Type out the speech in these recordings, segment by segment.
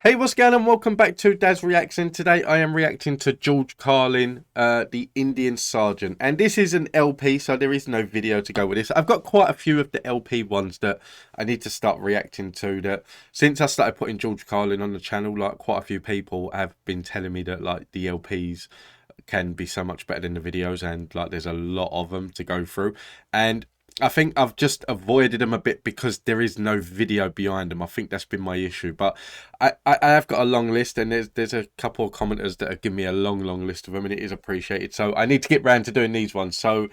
Hey, what's going on? Welcome back to Daz Reaction. Today I am reacting to George Carlin, the Indian Sergeant. And this is an LP, so there is no video to go with this. I've got quite a few of the LP ones that I need to start reacting to. That since I started putting George Carlin on the channel, like quite a few people have been telling me that like the LPs can be so much better than the videos, and like there's a lot of them to go through. And I think I've just avoided them a bit because there is no video behind them. I think that's been my issue. But I have got a long list, and there's a couple of commenters that have given me a long list of them, and it is appreciated. So I need to get round to doing these ones. So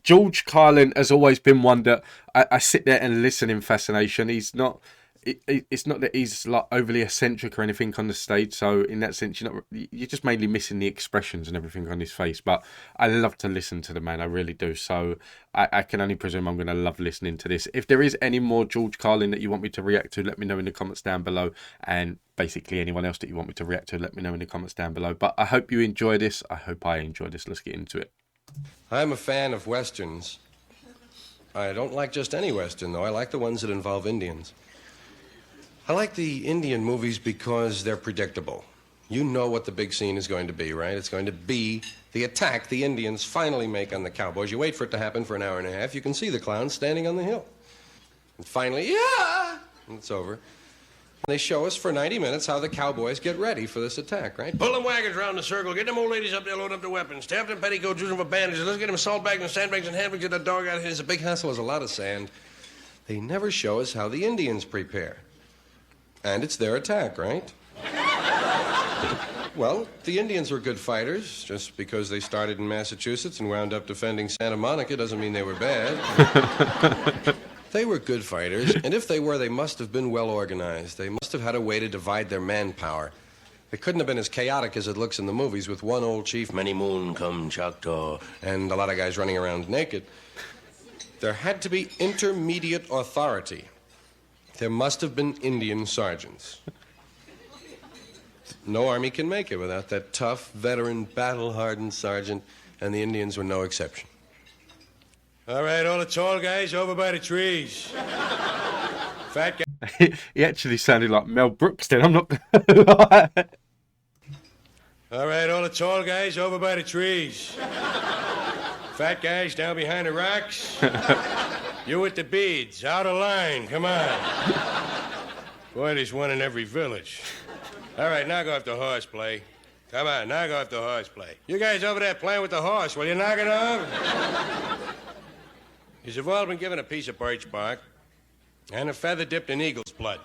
George Carlin has always been one that I sit there and listen in fascination. He's not. It's not that he's like overly eccentric or anything on the stage, so in that sense you're just mainly missing the expressions and everything on his face. But I love to listen to the man, I really do. So I can only presume I'm going to love listening to this. If there is any more George Carlin that you want me to react to, let me know in the comments down below, and basically anyone else that you want me to react to, let me know in the comments down below. But I hope you enjoy this. I hope I enjoy this. Let's get into it. I'm a fan of westerns. I don't like just any western, though. I like the ones that involve Indians. I like the Indian movies because they're predictable. You know what the big scene is going to be, right? It's going to be the attack the Indians finally make on the cowboys. You wait for it to happen for an hour and a half. You can see the clowns standing on the hill. And finally, yeah! And it's over. And they show us for 90 minutes how the cowboys get ready for this attack, right? Pull them wagons round the circle. Get them old ladies up there, load up their weapons. Stamp them petticoats, use them for bandages. Let's get them salt bags and sandbags and handbags. Get that dog out of here. It's a big hassle. There's a lot of sand. They never show us how the Indians prepare. And it's their attack, right? Well, the Indians were good fighters. Just because they started in Massachusetts and wound up defending Santa Monica doesn't mean they were bad. They were good fighters, and if they were, they must have been well organized. They must have had a way to divide their manpower. It couldn't have been as chaotic as it looks in the movies with one old chief, many moon come Choctaw, and a lot of guys running around naked. There had to be intermediate authority. There must have been Indian sergeants. No army can make it without that tough, veteran, battle-hardened sergeant, and the Indians were no exception. All right, all the tall guys over by the trees. Fat guy. He actually sounded like Mel Brooks then, I'm not gonna lie. All right, all the tall guys over by the trees. Fat guys down behind the rocks. You with the beads, out of line, come on. Boy, there's one in every village. All right, now go off the horseplay. Come on, now go off the horseplay. You guys over there playing with the horse, will you knock it off? You've all been given a piece of birch bark and a feather dipped in eagle's blood.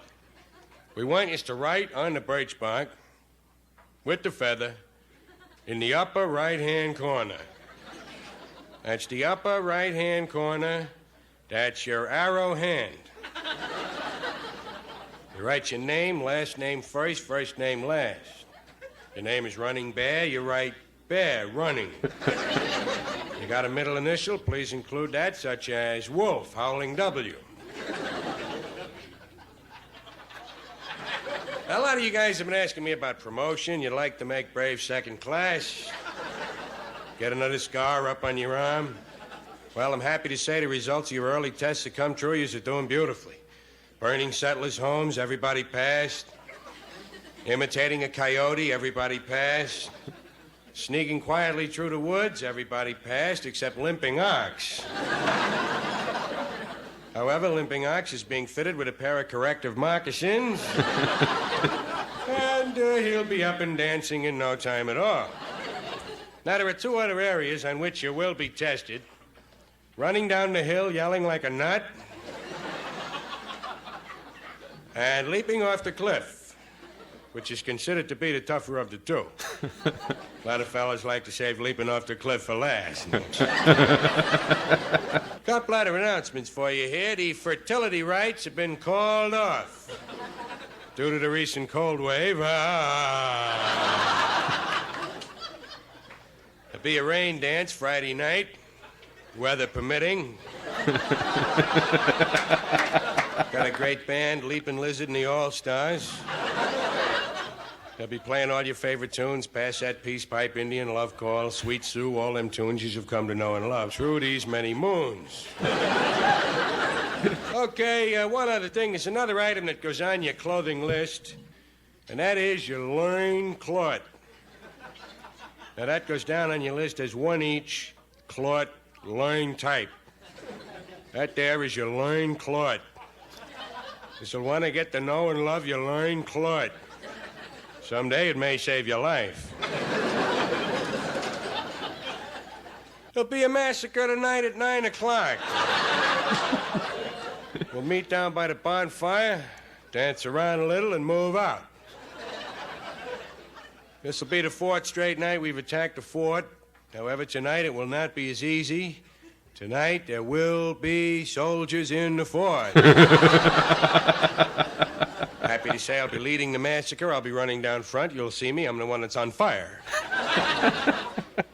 We want you to write on the birch bark with the feather in the upper right-hand corner. That's the upper right-hand corner. That's your arrow hand. You write your name, last name first, first name last. Your name is Running Bear, you write Bear, Running. You got a middle initial, please include that, such as Wolf, Howling W. A lot of you guys have been asking me about promotion. You'd like to make brave second class. Get another scar up on your arm. Well, I'm happy to say the results of your early tests have come true. You're doing beautifully. Burning settlers' homes, everybody passed. Imitating a coyote, everybody passed. Sneaking quietly through the woods, everybody passed, except Limping Ox. However, Limping Ox is being fitted with a pair of corrective moccasins. And he'll be up and dancing in no time at all. Now, there are two other areas on which you will be tested. Running down the hill yelling like a nut, and leaping off the cliff, which is considered to be the tougher of the two. A lot of fellas like to save leaping off the cliff for last. Couple other announcements for you here. The fertility rites have been called off due to the recent cold wave. There'll be a rain dance Friday night, weather permitting. Got a great band, Leaping Lizard and the All-Stars. They'll be playing all your favorite tunes, Pass That Peace Pipe, Indian Love Call, Sweet Sue, all them tunes you've come to know and love through these many moons. Okay, one other thing. There's another item that goes on your clothing list. and that is your loin clot. Now, that goes down on your list as one each clot loin type. That there is your loin clot. You'll want to get to know and love your loin clot. Someday it may save your life. There'll be a massacre tonight at 9 o'clock. We'll meet down by the bonfire, dance around a little, and move out. This will be the fourth straight night we've attacked the fort. However, tonight it will not be as easy. Tonight there will be soldiers in the fort. Happy to say I'll be leading the massacre. I'll be running down front. You'll see me. I'm the one that's on fire.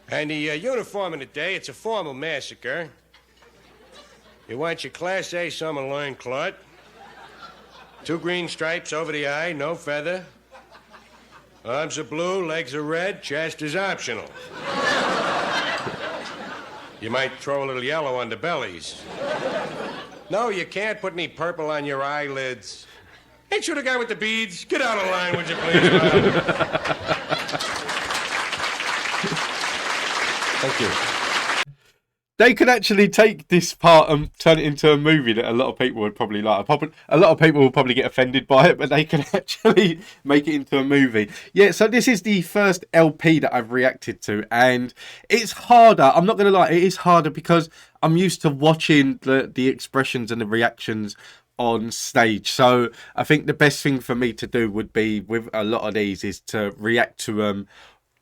And the uniform of the day, it's a formal massacre. You want your Class A summer loincloth, 2 green stripes over the eye, no feather. Arms are blue, legs are red, chest is optional. You might throw a little yellow on the bellies. No, you can't put any purple on your eyelids. Ain't you the guy with the beads? Get out of line, would you please, Bob? Thank you. They could actually take this part and turn it into a movie that a lot of people would probably like. A lot of people will probably get offended by it, but they can actually make it into a movie. Yeah, so this is the first LP that I've reacted to, and it's harder. I'm not going to lie, it is harder because I'm used to watching the expressions and the reactions on stage. So I think the best thing for me to do would be with a lot of these is to react to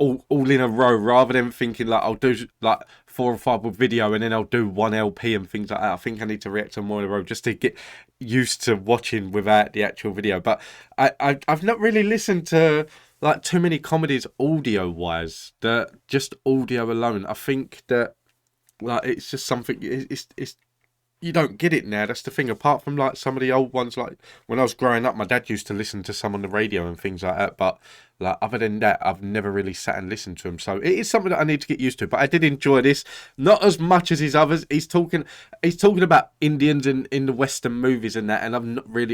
all in a row, rather than thinking like I'll do like 4 or 5 with video and then I'll do one LP and things like that. I think I need to react to more in a row just to get used to watching without the actual video. But I've not really listened to like too many comedies audio wise, that just audio alone. I think that like it's just something, it's you don't get it now. That's the thing. Apart from like some of the old ones, like when I was growing up, my dad used to listen to some on the radio and things like that. But like other than that, I've never really sat and listened to him. So it is something that I need to get used to. But I did enjoy this, not as much as his others. He's talking about Indians in the Western movies and that. And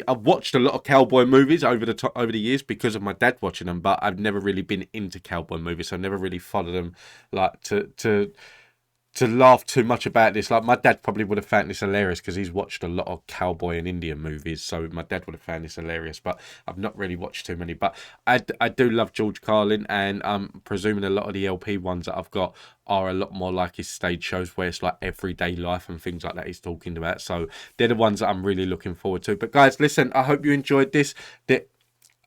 I've watched a lot of cowboy movies over the years because of my dad watching them. But I've never really been into cowboy movies. So I never really followed them like to laugh too much about this. Like my dad probably would have found this hilarious because he's watched a lot of cowboy and Indian movies, so my dad would have found this hilarious, but I've not really watched too many. But I do love George Carlin, and I'm presuming a lot of the LP ones that I've got are a lot more like his stage shows where it's like everyday life and things like that he's talking about. So they're the ones that I'm really looking forward to. But guys, listen, I hope you enjoyed this.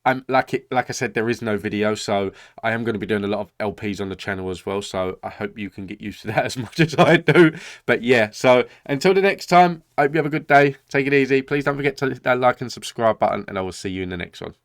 I'm like I said, there is no video, so I am going to be doing a lot of LPs on the channel as well. So I hope you can get used to that as much as I do. But yeah, so until the next time, I hope you have a good day. Take it easy. Please don't forget to hit that like and subscribe button, and I will see you in the next one.